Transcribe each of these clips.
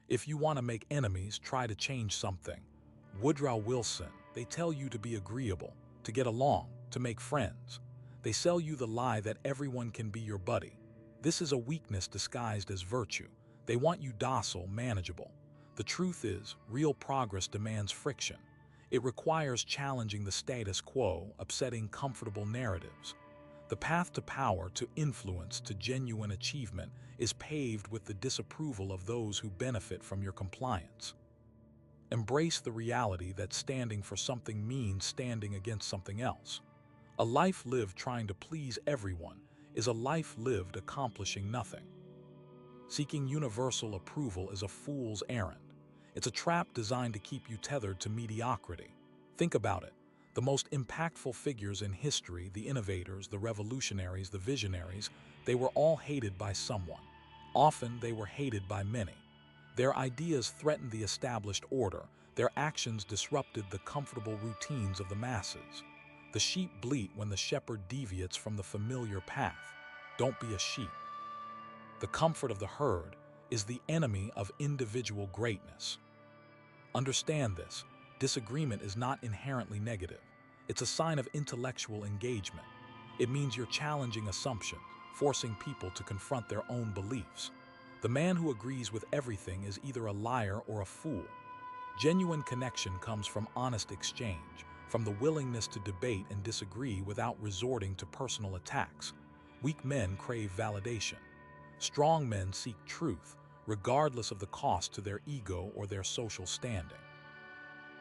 If you want to make enemies, try to change something. Woodrow Wilson, they tell you to be agreeable, to get along, to make friends. They sell you the lie that everyone can be your buddy. This is a weakness disguised as virtue. They want you docile, manageable. The truth is, real progress demands friction. It requires challenging the status quo, upsetting comfortable narratives. The path to power, to influence, to genuine achievement is paved with the disapproval of those who benefit from your compliance. Embrace the reality that standing for something means standing against something else. A life lived trying to please everyone is a life lived accomplishing nothing. Seeking universal approval is a fool's errand. It's a trap designed to keep you tethered to mediocrity. Think about it. The most impactful figures in history, the innovators, the revolutionaries, the visionaries, they were all hated by someone. Often they were hated by many. Their ideas threatened the established order. Their actions disrupted the comfortable routines of the masses. The sheep bleat when the shepherd deviates from the familiar path. Don't be a sheep. The comfort of the herd is the enemy of individual greatness. Understand this. Disagreement is not inherently negative. It's a sign of intellectual engagement. It means you're challenging assumptions, forcing people to confront their own beliefs. The man who agrees with everything is either a liar or a fool. Genuine connection comes from honest exchange, from the willingness to debate and disagree without resorting to personal attacks. Weak men crave validation. Strong men seek truth, regardless of the cost to their ego or their social standing.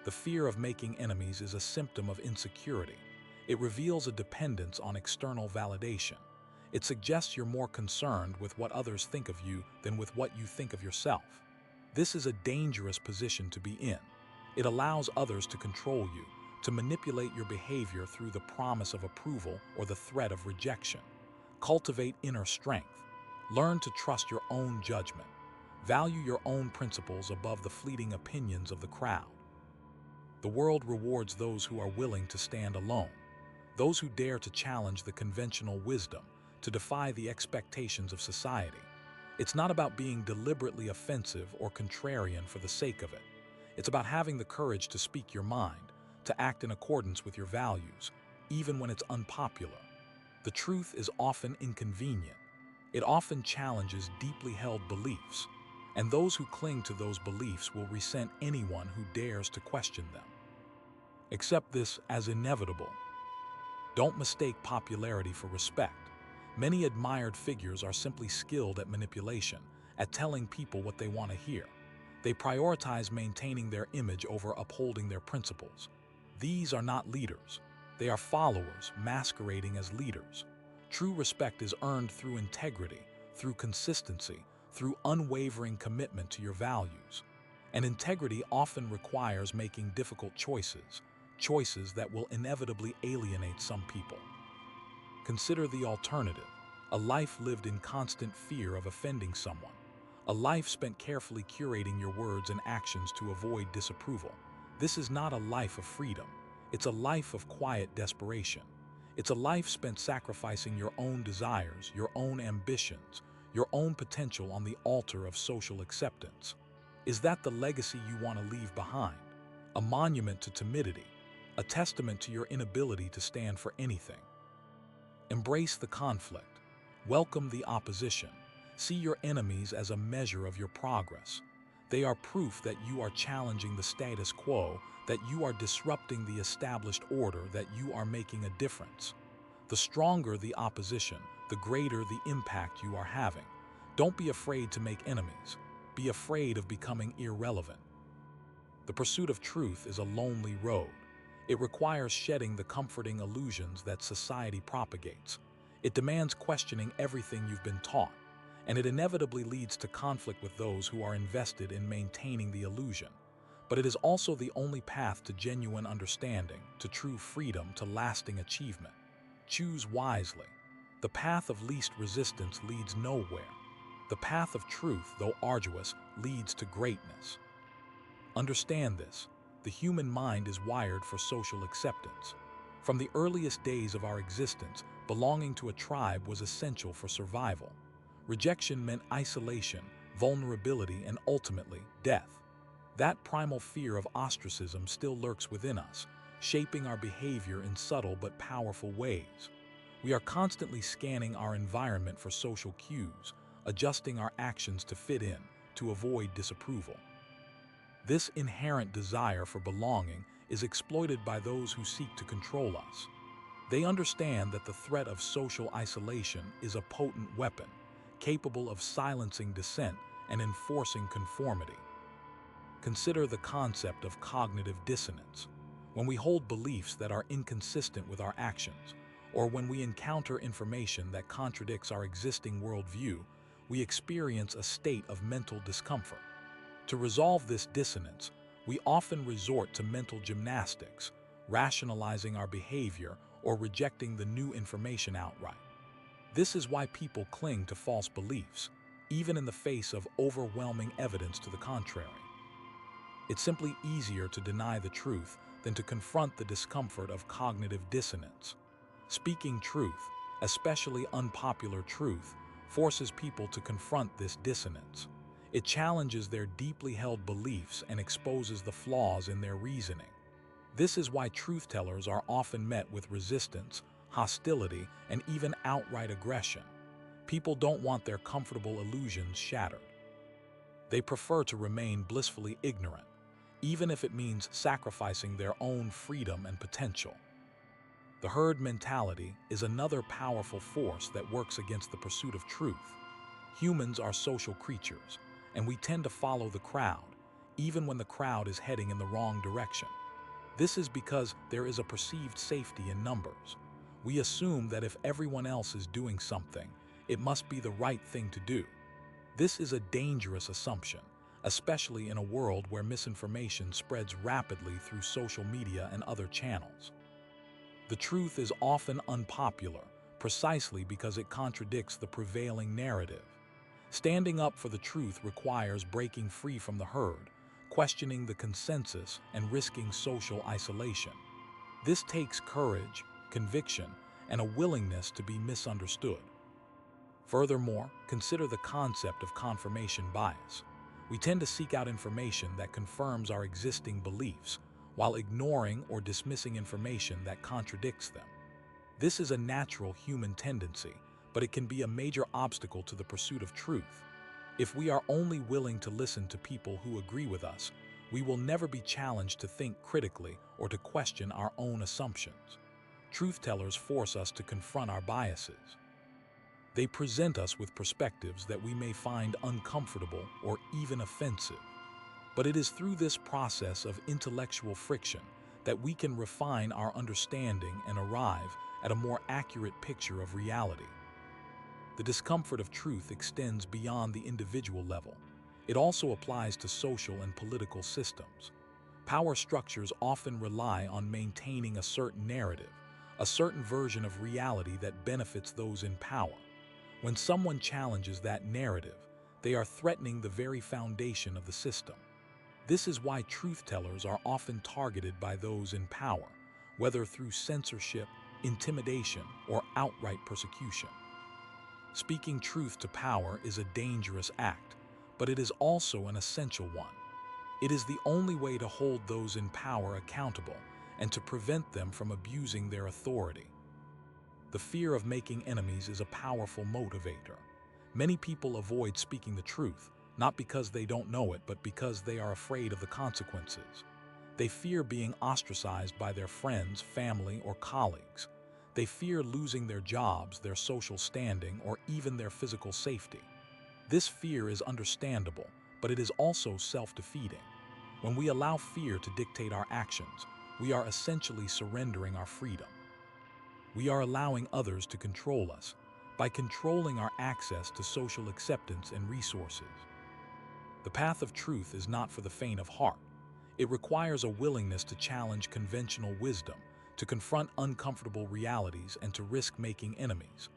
The fear of making enemies is a symptom of insecurity. It reveals a dependence on external validation. It suggests you're more concerned with what others think of you than with what you think of yourself. This is a dangerous position to be in. It allows others to control you, to manipulate your behavior through the promise of approval or the threat of rejection. Cultivate inner strength. Learn to trust your own judgment. Value your own principles above the fleeting opinions of the crowd. The world rewards those who are willing to stand alone, those who dare to challenge the conventional wisdom, to defy the expectations of society. It's not about being deliberately offensive or contrarian for the sake of it. It's about having the courage to speak your mind, to act in accordance with your values, even when it's unpopular. The truth is often inconvenient. It often challenges deeply held beliefs, and those who cling to those beliefs will resent anyone who dares to question them. Accept this as inevitable. Don't mistake popularity for respect. Many admired figures are simply skilled at manipulation, at telling people what they want to hear. They prioritize maintaining their image over upholding their principles. These are not leaders. They are followers masquerading as leaders. True respect is earned through integrity, through consistency, through unwavering commitment to your values. And integrity often requires making difficult choices, choices that will inevitably alienate some people. Consider the alternative, a life lived in constant fear of offending someone, a life spent carefully curating your words and actions to avoid disapproval. This is not a life of freedom. It's a life of quiet desperation. It's a life spent sacrificing your own desires, your own ambitions, your own potential on the altar of social acceptance. Is that the legacy you want to leave behind? A monument to timidity, a testament to your inability to stand for anything. Embrace the conflict. Welcome the opposition. See your enemies as a measure of your progress. They are proof that you are challenging the status quo, that you are disrupting the established order, that you are making a difference. The stronger the opposition, the greater the impact you are having. Don't be afraid to make enemies. Be afraid of becoming irrelevant. The pursuit of truth is a lonely road. It requires shedding the comforting illusions that society propagates. It demands questioning everything you've been taught, and it inevitably leads to conflict with those who are invested in maintaining the illusion. But it is also the only path to genuine understanding, to true freedom, to lasting achievement. Choose wisely. The path of least resistance leads nowhere. The path of truth, though arduous, leads to greatness. Understand this. The human mind is wired for social acceptance. From the earliest days of our existence, belonging to a tribe was essential for survival. Rejection meant isolation, vulnerability, and ultimately, death. That primal fear of ostracism still lurks within us, shaping our behavior in subtle but powerful ways. We are constantly scanning our environment for social cues, adjusting our actions to fit in, to avoid disapproval. This inherent desire for belonging is exploited by those who seek to control us. They understand that the threat of social isolation is a potent weapon, capable of silencing dissent and enforcing conformity. Consider the concept of cognitive dissonance. When we hold beliefs that are inconsistent with our actions, or when we encounter information that contradicts our existing worldview, we experience a state of mental discomfort. To resolve this dissonance, we often resort to mental gymnastics, rationalizing our behavior or rejecting the new information outright. This is why people cling to false beliefs, even in the face of overwhelming evidence to the contrary. It's simply easier to deny the truth than to confront the discomfort of cognitive dissonance. Speaking truth, especially unpopular truth, forces people to confront this dissonance. It challenges their deeply held beliefs and exposes the flaws in their reasoning. This is why truth-tellers are often met with resistance, hostility, and even outright aggression. People don't want their comfortable illusions shattered. They prefer to remain blissfully ignorant, even if it means sacrificing their own freedom and potential. The herd mentality is another powerful force that works against the pursuit of truth. Humans are social creatures, and we tend to follow the crowd, even when the crowd is heading in the wrong direction. This is because there is a perceived safety in numbers. We assume that if everyone else is doing something, it must be the right thing to do. This is a dangerous assumption, especially in a world where misinformation spreads rapidly through social media and other channels. The truth is often unpopular, precisely because it contradicts the prevailing narrative. Standing up for the truth requires breaking free from the herd, questioning the consensus, and risking social isolation. This takes courage, conviction, and a willingness to be misunderstood. Furthermore, consider the concept of confirmation bias. We tend to seek out information that confirms our existing beliefs, while ignoring or dismissing information that contradicts them. This is a natural human tendency, but it can be a major obstacle to the pursuit of truth. If we are only willing to listen to people who agree with us, we will never be challenged to think critically or to question our own assumptions. Truth-tellers force us to confront our biases. They present us with perspectives that we may find uncomfortable or even offensive. But it is through this process of intellectual friction that we can refine our understanding and arrive at a more accurate picture of reality. The discomfort of truth extends beyond the individual level. It also applies to social and political systems. Power structures often rely on maintaining a certain narrative, a certain version of reality that benefits those in power. When someone challenges that narrative, they are threatening the very foundation of the system. This is why truth-tellers are often targeted by those in power, whether through censorship, intimidation, or outright persecution. Speaking truth to power is a dangerous act, but it is also an essential one. It is the only way to hold those in power accountable and to prevent them from abusing their authority. The fear of making enemies is a powerful motivator. Many people avoid speaking the truth, not because they don't know it, but because they are afraid of the consequences. They fear being ostracized by their friends, family, or colleagues. They fear losing their jobs, their social standing, or even their physical safety. This fear is understandable, but it is also self-defeating. When we allow fear to dictate our actions, we are essentially surrendering our freedom. We are allowing others to control us by controlling our access to social acceptance and resources. The path of truth is not for the faint of heart. It requires a willingness to challenge conventional wisdom, to confront uncomfortable realities, and to risk making enemies.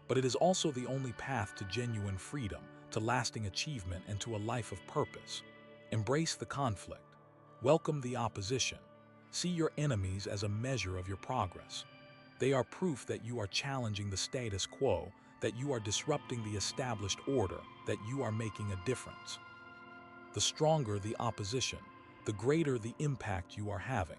But it is also the only path to genuine freedom, to lasting achievement, and to a life of purpose. Embrace the conflict. Welcome the opposition. See your enemies as a measure of your progress. They are proof that you are challenging the status quo, that you are disrupting the established order, that you are making a difference. The stronger the opposition, the greater the impact you are having.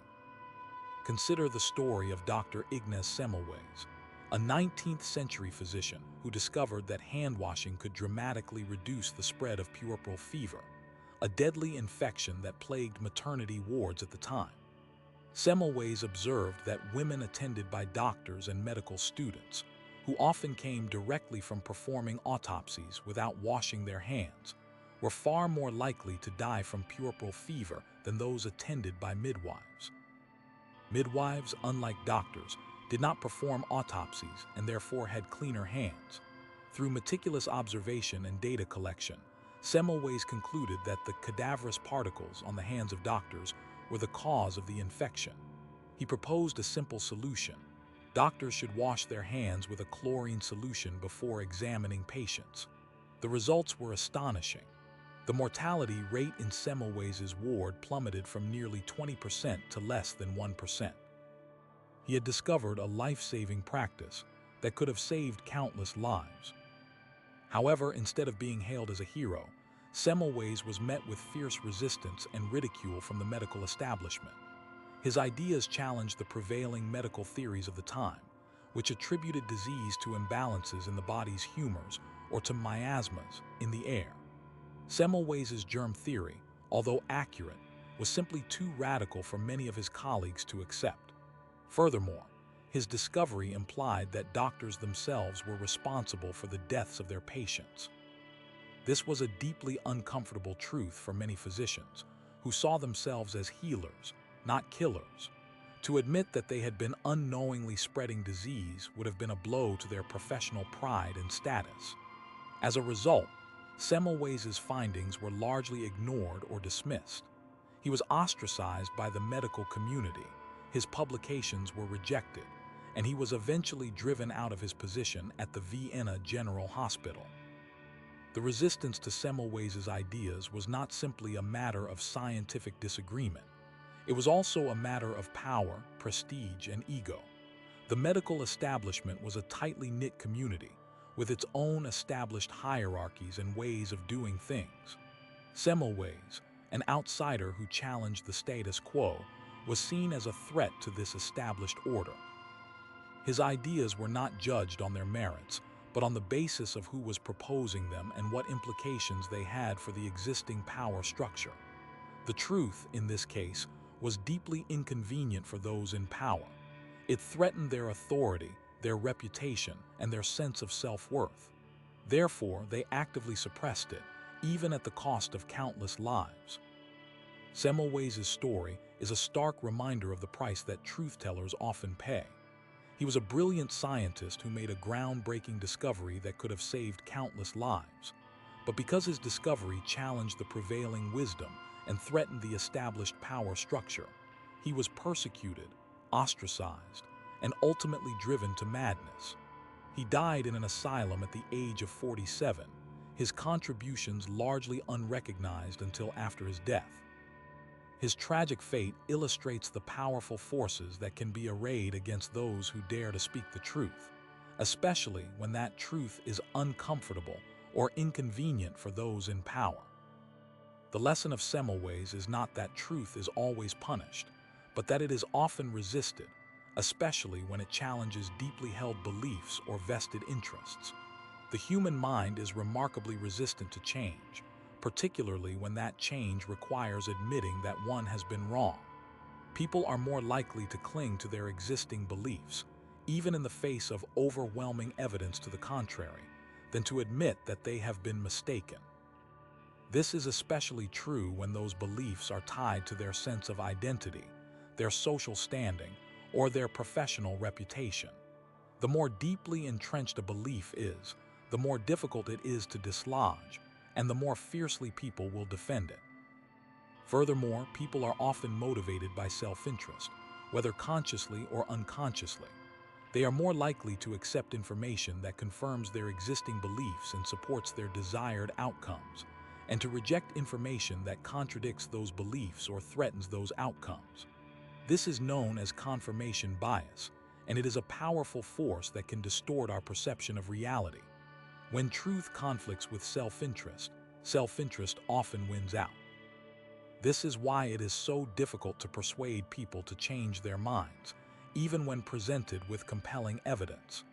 Consider the story of Dr. Ignaz Semmelweis, a 19th century physician who discovered that hand-washing could dramatically reduce the spread of puerperal fever, a deadly infection that plagued maternity wards at the time. Semmelweis observed that women attended by doctors and medical students, who often came directly from performing autopsies without washing their hands, were far more likely to die from puerperal fever than those attended by midwives. Midwives, unlike doctors, did not perform autopsies and therefore had cleaner hands. Through meticulous observation and data collection, Semmelweis concluded that the cadaverous particles on the hands of doctors were the cause of the infection. He proposed a simple solution. Doctors should wash their hands with a chlorine solution before examining patients. The results were astonishing. The mortality rate in Semmelweis' ward plummeted from nearly 20% to less than 1%. He had discovered a life-saving practice that could have saved countless lives. However, instead of being hailed as a hero, Semmelweis was met with fierce resistance and ridicule from the medical establishment. His ideas challenged the prevailing medical theories of the time, which attributed disease to imbalances in the body's humors or to miasmas in the air. Semmelweis' germ theory, although accurate, was simply too radical for many of his colleagues to accept. Furthermore, his discovery implied that doctors themselves were responsible for the deaths of their patients. This was a deeply uncomfortable truth for many physicians, who saw themselves as healers, not killers. To admit that they had been unknowingly spreading disease would have been a blow to their professional pride and status. As a result, Semmelweis' findings were largely ignored or dismissed. He was ostracized by the medical community, his publications were rejected, and he was eventually driven out of his position at the Vienna General Hospital. The resistance to Semmelweis' ideas was not simply a matter of scientific disagreement. It was also a matter of power, prestige, and ego. The medical establishment was a tightly knit community, with its own established hierarchies and ways of doing things. Semmelweis, an outsider who challenged the status quo, was seen as a threat to this established order. His ideas were not judged on their merits, but on the basis of who was proposing them and what implications they had for the existing power structure. The truth, in this case, was deeply inconvenient for those in power. It threatened their authority, their reputation, and their sense of self-worth. Therefore, they actively suppressed it, even at the cost of countless lives. Semmelweis' story is a stark reminder of the price that truth-tellers often pay. He was a brilliant scientist who made a groundbreaking discovery that could have saved countless lives. But because his discovery challenged the prevailing wisdom and threatened the established power structure, he was persecuted, ostracized, and ultimately driven to madness. He died in an asylum at the age of 47, his contributions largely unrecognized until after his death. His tragic fate illustrates the powerful forces that can be arrayed against those who dare to speak the truth, especially when that truth is uncomfortable or inconvenient for those in power. The lesson of Semmelweis is not that truth is always punished, but that it is often resisted, especially when it challenges deeply held beliefs or vested interests. The human mind is remarkably resistant to change, particularly when that change requires admitting that one has been wrong. People are more likely to cling to their existing beliefs, even in the face of overwhelming evidence to the contrary, than to admit that they have been mistaken. This is especially true when those beliefs are tied to their sense of identity, their social standing, or their professional reputation. The more deeply entrenched a belief is, the more difficult it is to dislodge, and the more fiercely people will defend it. Furthermore, people are often motivated by self-interest, whether consciously or unconsciously. They are more likely to accept information that confirms their existing beliefs and supports their desired outcomes, and to reject information that contradicts those beliefs or threatens those outcomes. This is known as confirmation bias, and it is a powerful force that can distort our perception of reality. When truth conflicts with self-interest often wins out. This is why it is so difficult to persuade people to change their minds, even when presented with compelling evidence.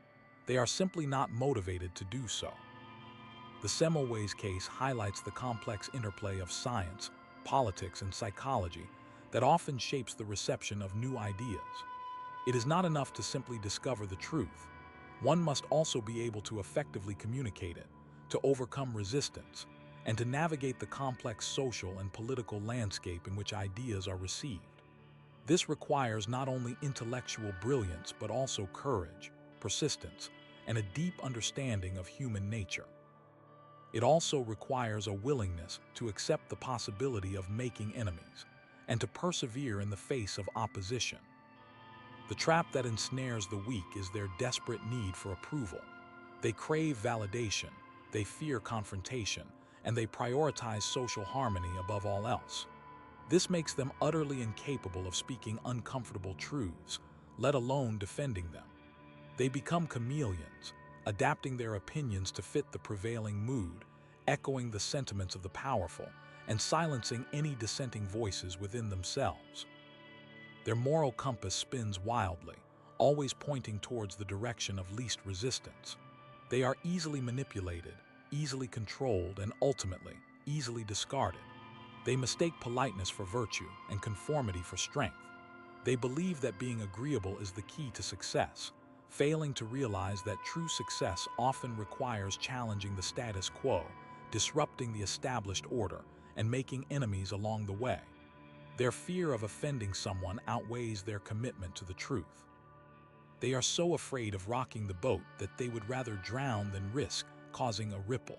They are simply not motivated to do so. The Semmelweis case highlights the complex interplay of science, politics, and psychology that often shapes the reception of new ideas. It is not enough to simply discover the truth. One must also be able to effectively communicate it, to overcome resistance, and to navigate the complex social and political landscape in which ideas are received. This requires not only intellectual brilliance but also courage, persistence, and a deep understanding of human nature. It also requires a willingness to accept the possibility of making enemies and to persevere in the face of opposition. The trap that ensnares the weak is their desperate need for approval. They crave validation, they fear confrontation, and they prioritize social harmony above all else. This makes them utterly incapable of speaking uncomfortable truths, let alone defending them. They become chameleons, adapting their opinions to fit the prevailing mood, echoing the sentiments of the powerful, and silencing any dissenting voices within themselves. Their moral compass spins wildly, always pointing towards the direction of least resistance. They are easily manipulated, easily controlled, and ultimately, easily discarded. They mistake politeness for virtue and conformity for strength. They believe that being agreeable is the key to success, failing to realize that true success often requires challenging the status quo, disrupting the established order, and making enemies along the way. Their fear of offending someone outweighs their commitment to the truth. They are so afraid of rocking the boat that they would rather drown than risk causing a ripple.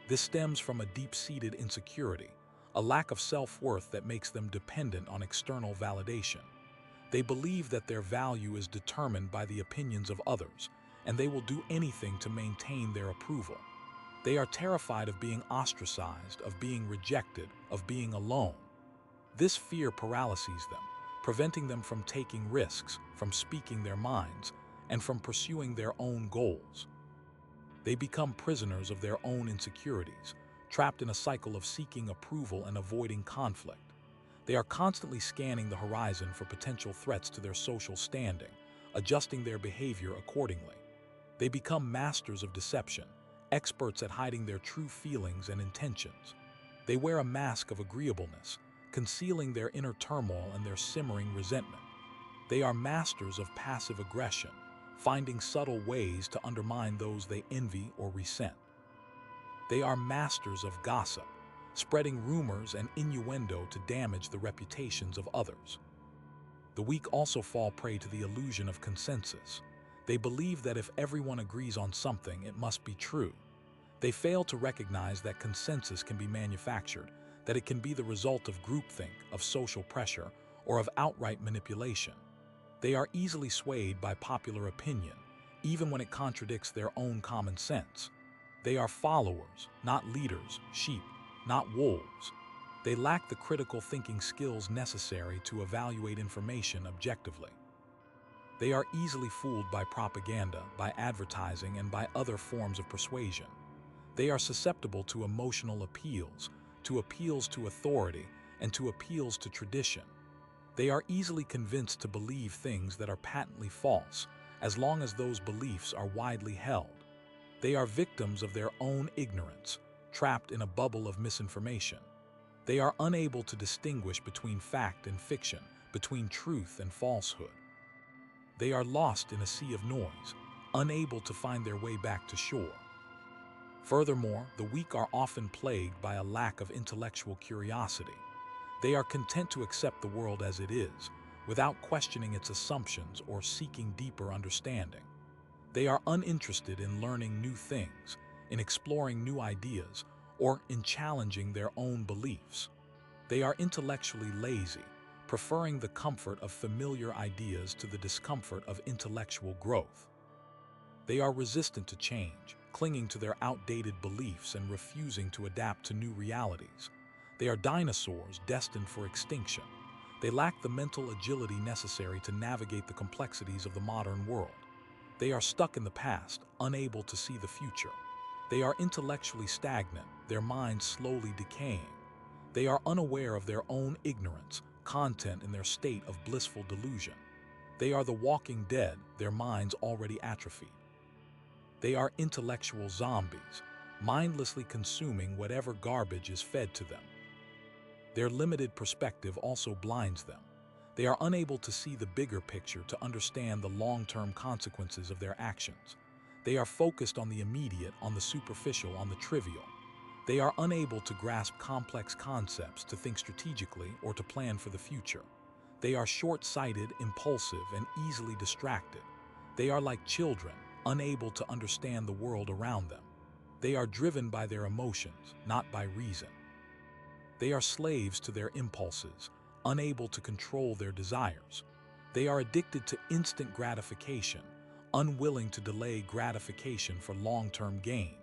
This stems from a deep-seated insecurity, a lack of self-worth that makes them dependent on external validation. They believe that their value is determined by the opinions of others, and they will do anything to maintain their approval. They are terrified of being ostracized, of being rejected, of being alone. This fear paralyzes them, preventing them from taking risks, from speaking their minds, and from pursuing their own goals. They become prisoners of their own insecurities, trapped in a cycle of seeking approval and avoiding conflict. They are constantly scanning the horizon for potential threats to their social standing, adjusting their behavior accordingly. They become masters of deception, experts at hiding their true feelings and intentions. They wear a mask of agreeableness, concealing their inner turmoil and their simmering resentment. They are masters of passive aggression, finding subtle ways to undermine those they envy or resent. They are masters of gossip, spreading rumors and innuendo to damage the reputations of others. The weak also fall prey to the illusion of consensus. They believe that if everyone agrees on something, it must be true. They fail to recognize that consensus can be manufactured, that it can be the result of groupthink, of social pressure, or of outright manipulation. They are easily swayed by popular opinion, even when it contradicts their own common sense. They are followers, not leaders, sheep, not wolves. They lack the critical thinking skills necessary to evaluate information objectively. They are easily fooled by propaganda, by advertising, and by other forms of persuasion. They are susceptible to emotional appeals to authority, and to appeals to tradition. They are easily convinced to believe things that are patently false, as long as those beliefs are widely held. They are victims of their own ignorance, trapped in a bubble of misinformation. They are unable to distinguish between fact and fiction, between truth and falsehood. They are lost in a sea of noise, unable to find their way back to shore. Furthermore, the weak are often plagued by a lack of intellectual curiosity. They are content to accept the world as it is, without questioning its assumptions or seeking deeper understanding. They are uninterested in learning new things, in exploring new ideas, or in challenging their own beliefs. They are intellectually lazy, preferring the comfort of familiar ideas to the discomfort of intellectual growth. They are resistant to change, clinging to their outdated beliefs and refusing to adapt to new realities. They are dinosaurs destined for extinction. They lack the mental agility necessary to navigate the complexities of the modern world. They are stuck in the past, unable to see the future. They are intellectually stagnant, their minds slowly decaying. They are unaware of their own ignorance, content in their state of blissful delusion. They are the walking dead, their minds already atrophied. They are intellectual zombies, mindlessly consuming whatever garbage is fed to them. Their limited perspective also blinds them. They are unable to see the bigger picture, to understand the long-term consequences of their actions. They are focused on the immediate, on the superficial, on the trivial. They are unable to grasp complex concepts, to think strategically, or to plan for the future. They are short-sighted, impulsive, and easily distracted. They are like children, unable to understand the world around them. They are driven by their emotions, not by reason. They are slaves to their impulses, unable to control their desires. They are addicted to instant gratification, unwilling to delay gratification for long-term gain.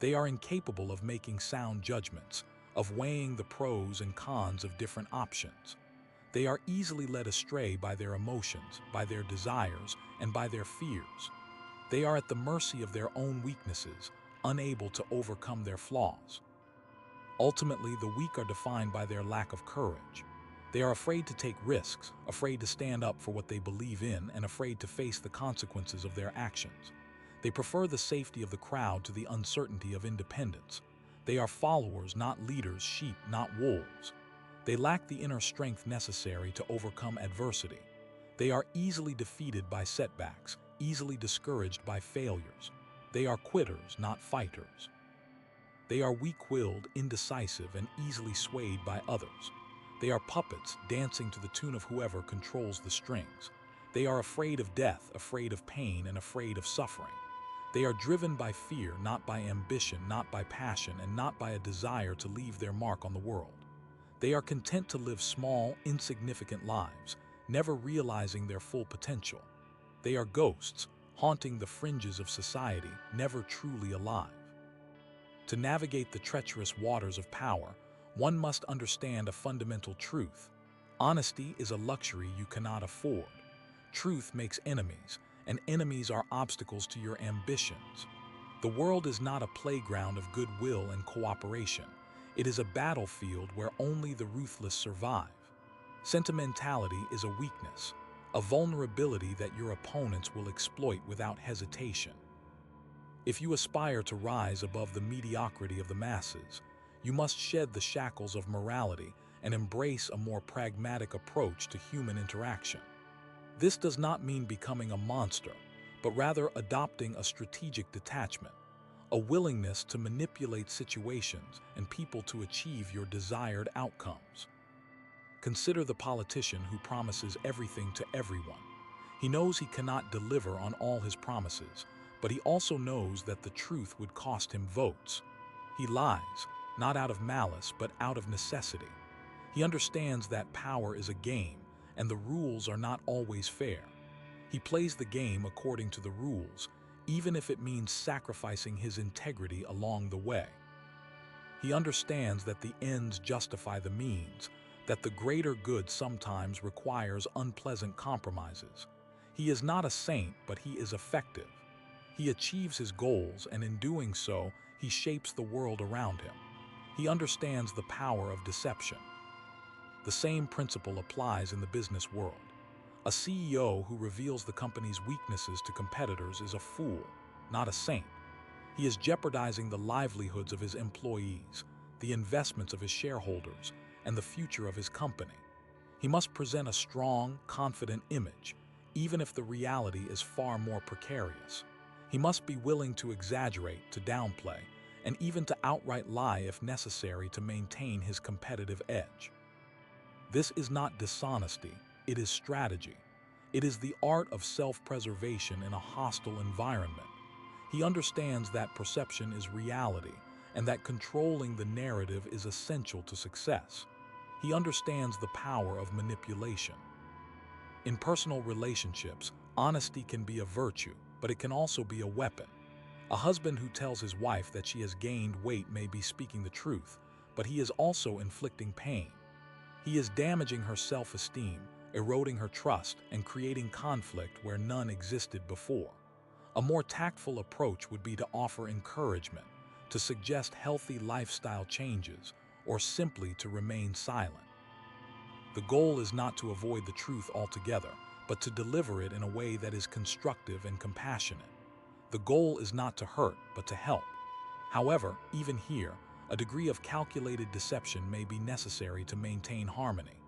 They are incapable of making sound judgments, of weighing the pros and cons of different options. They are easily led astray by their emotions, by their desires, and by their fears. They are at the mercy of their own weaknesses, unable to overcome their flaws. Ultimately, the weak are defined by their lack of courage. They are afraid to take risks, afraid to stand up for what they believe in, and afraid to face the consequences of their actions. They prefer the safety of the crowd to the uncertainty of independence. They are followers, not leaders, sheep, not wolves. They lack the inner strength necessary to overcome adversity. They are easily defeated by setbacks, easily discouraged by failures. They are quitters, not fighters. They are weak-willed, indecisive, and easily swayed by others. They are puppets, dancing to the tune of whoever controls the strings. They are afraid of death, afraid of pain, and afraid of suffering. They are driven by fear, not by ambition, not by passion, and not by a desire to leave their mark on the world. They are content to live small, insignificant lives, never realizing their full potential. They are ghosts, haunting the fringes of society, never truly alive. To navigate the treacherous waters of power, one must understand a fundamental truth. Honesty is a luxury you cannot afford. Truth makes enemies, and enemies are obstacles to your ambitions. The world is not a playground of goodwill and cooperation. It is a battlefield where only the ruthless survive. Sentimentality is a weakness, a vulnerability that your opponents will exploit without hesitation. If you aspire to rise above the mediocrity of the masses, you must shed the shackles of morality and embrace a more pragmatic approach to human interaction. This does not mean becoming a monster, but rather adopting a strategic detachment, a willingness to manipulate situations and people to achieve your desired outcomes. Consider the politician who promises everything to everyone. He knows he cannot deliver on all his promises, but he also knows that the truth would cost him votes. He lies, not out of malice, but out of necessity. He understands that power is a game, and the rules are not always fair. He plays the game according to the rules, even if it means sacrificing his integrity along the way. He understands that the ends justify the means, that the greater good sometimes requires unpleasant compromises. He is not a saint, but he is effective. He achieves his goals, and in doing so, he shapes the world around him. He understands the power of deception. The same principle applies in the business world. A CEO who reveals the company's weaknesses to competitors is a fool, not a saint. He is jeopardizing the livelihoods of his employees, the investments of his shareholders, and the future of his company. He must present a strong, confident image, even if the reality is far more precarious. He must be willing to exaggerate, to downplay, and even to outright lie if necessary to maintain his competitive edge. This is not dishonesty, it is strategy. It is the art of self-preservation in a hostile environment. He understands that perception is reality, and that controlling the narrative is essential to success. He understands the power of manipulation. In personal relationships, honesty can be a virtue, but it can also be a weapon. A husband who tells his wife that she has gained weight may be speaking the truth, but he is also inflicting pain. He is damaging her self-esteem, eroding her trust, and creating conflict where none existed before. A more tactful approach would be to offer encouragement, to suggest healthy lifestyle changes, or simply to remain silent. The goal is not to avoid the truth altogether, but to deliver it in a way that is constructive and compassionate. The goal is not to hurt, but to help. However, even here, a degree of calculated deception may be necessary to maintain harmony.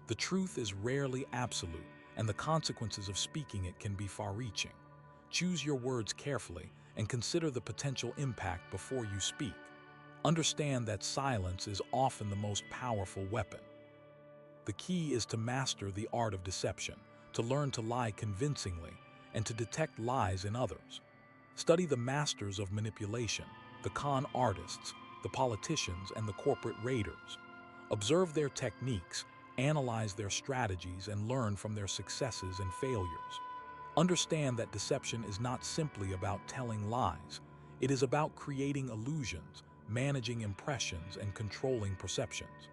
The truth is rarely absolute, and the consequences of speaking it can be far-reaching. Choose your words carefully and consider the potential impact before you speak. Understand that silence is often the most powerful weapon. The key is to master the art of deception, to learn to lie convincingly, and to detect lies in others. Study the masters of manipulation, the con artists, the politicians, and the corporate raiders. Observe their techniques, analyze their strategies, and learn from their successes and failures. Understand that deception is not simply about telling lies. It is about creating illusions, managing impressions, and controlling perceptions.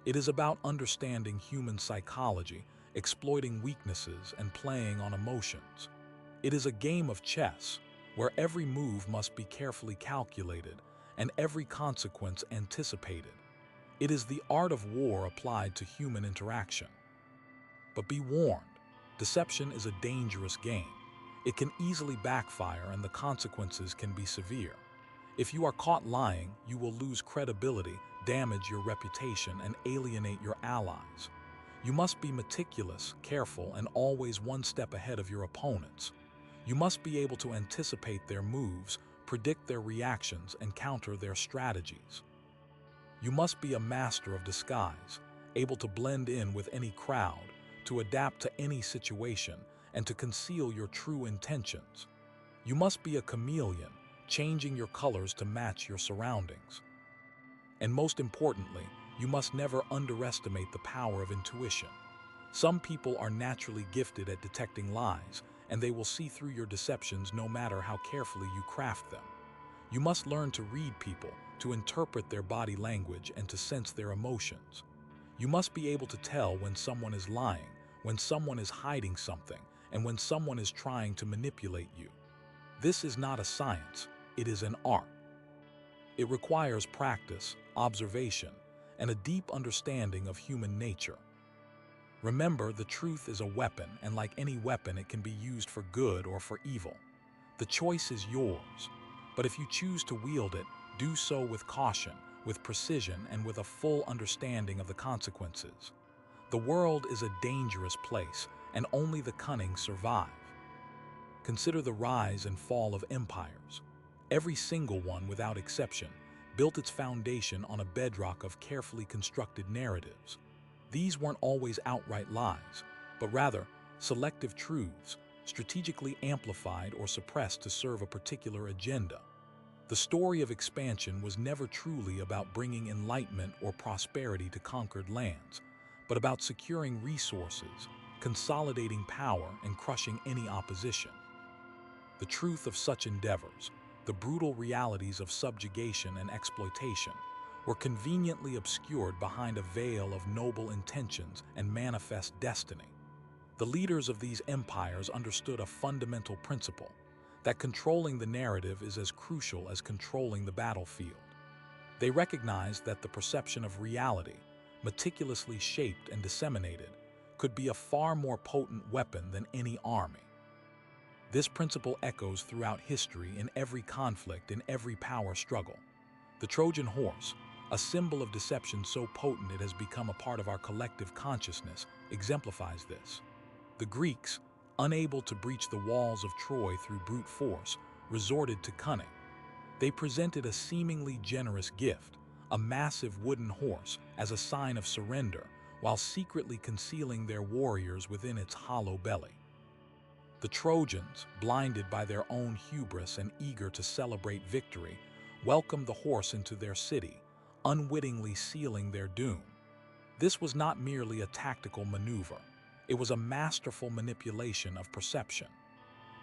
It is about understanding human psychology, exploiting weaknesses, and playing on emotions. It is a game of chess, where every move must be carefully calculated and every consequence anticipated. It is the art of war applied to human interaction. But be warned, deception is a dangerous game. It can easily backfire and the consequences can be severe. If you are caught lying, you will lose credibility, damage your reputation, and alienate your allies. You must be meticulous, careful, and always one step ahead of your opponents. You must be able to anticipate their moves, predict their reactions, and counter their strategies. You must be a master of disguise, able to blend in with any crowd, to adapt to any situation, and to conceal your true intentions. You must be a chameleon, changing your colors to match your surroundings. And most importantly, you must never underestimate the power of intuition. Some people are naturally gifted at detecting lies, and they will see through your deceptions no matter how carefully you craft them. You must learn to read people, to interpret their body language, and to sense their emotions. You must be able to tell when someone is lying, when someone is hiding something, and when someone is trying to manipulate you. This is not a science, it is an art. It requires practice, observation, and a deep understanding of human nature. Remember, the truth is a weapon, and like any weapon, it can be used for good or for evil. The choice is yours, but if you choose to wield it, do so with caution, with precision, and with a full understanding of the consequences. The world is a dangerous place, and only the cunning survive. Consider the rise and fall of empires. Every single one, without exception, built its foundation on a bedrock of carefully constructed narratives. These weren't always outright lies, but rather selective truths, strategically amplified or suppressed to serve a particular agenda. The story of expansion was never truly about bringing enlightenment or prosperity to conquered lands, but about securing resources, consolidating power, and crushing any opposition. The truth of such endeavors, the brutal realities of subjugation and exploitation, were conveniently obscured behind a veil of noble intentions and manifest destiny. The leaders of these empires understood a fundamental principle, that controlling the narrative is as crucial as controlling the battlefield. They recognized that the perception of reality, meticulously shaped and disseminated, could be a far more potent weapon than any army. This principle echoes throughout history in every conflict, in every power struggle. The Trojan horse, a symbol of deception so potent it has become a part of our collective consciousness, exemplifies this. The Greeks, unable to breach the walls of Troy through brute force, resorted to cunning. They presented a seemingly generous gift, a massive wooden horse, as a sign of surrender, while secretly concealing their warriors within its hollow belly. The Trojans, blinded by their own hubris and eager to celebrate victory, welcomed the horse into their city, unwittingly sealing their doom. This was not merely a tactical maneuver. It was a masterful manipulation of perception.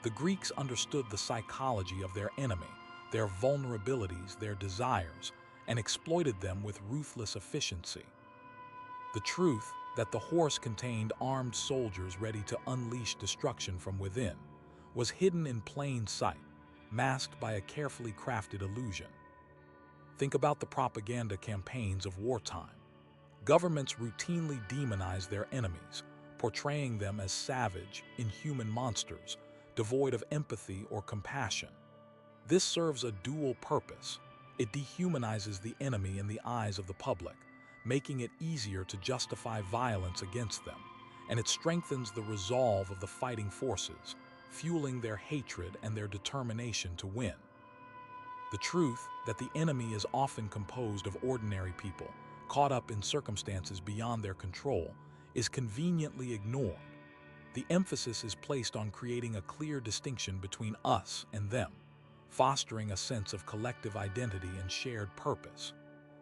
The Greeks understood the psychology of their enemy, their vulnerabilities, their desires, and exploited them with ruthless efficiency. The truth that the horse contained armed soldiers ready to unleash destruction from within was hidden in plain sight, masked by a carefully crafted illusion. Think about the propaganda campaigns of wartime. Governments routinely demonize their enemies, portraying them as savage, inhuman monsters, devoid of empathy or compassion. This serves a dual purpose. It dehumanizes the enemy in the eyes of the public, making it easier to justify violence against them, and it strengthens the resolve of the fighting forces, fueling their hatred and their determination to win. The truth that the enemy is often composed of ordinary people, caught up in circumstances beyond their control, is conveniently ignored. The emphasis is placed on creating a clear distinction between us and them, fostering a sense of collective identity and shared purpose.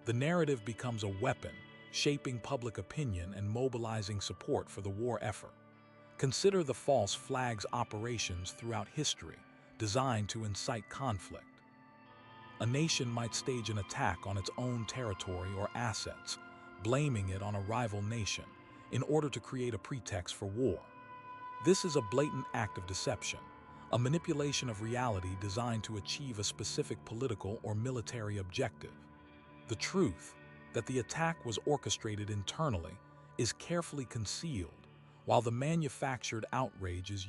The narrative becomes a weapon, shaping public opinion and mobilizing support for the war effort. Consider the false flags operations throughout history, designed to incite conflict. A nation might stage an attack on its own territory or assets, blaming it on a rival nation, in order to create a pretext for war. This is a blatant act of deception, a manipulation of reality designed to achieve a specific political or military objective. The truth, that the attack was orchestrated internally, is carefully concealed, while the manufactured outrage is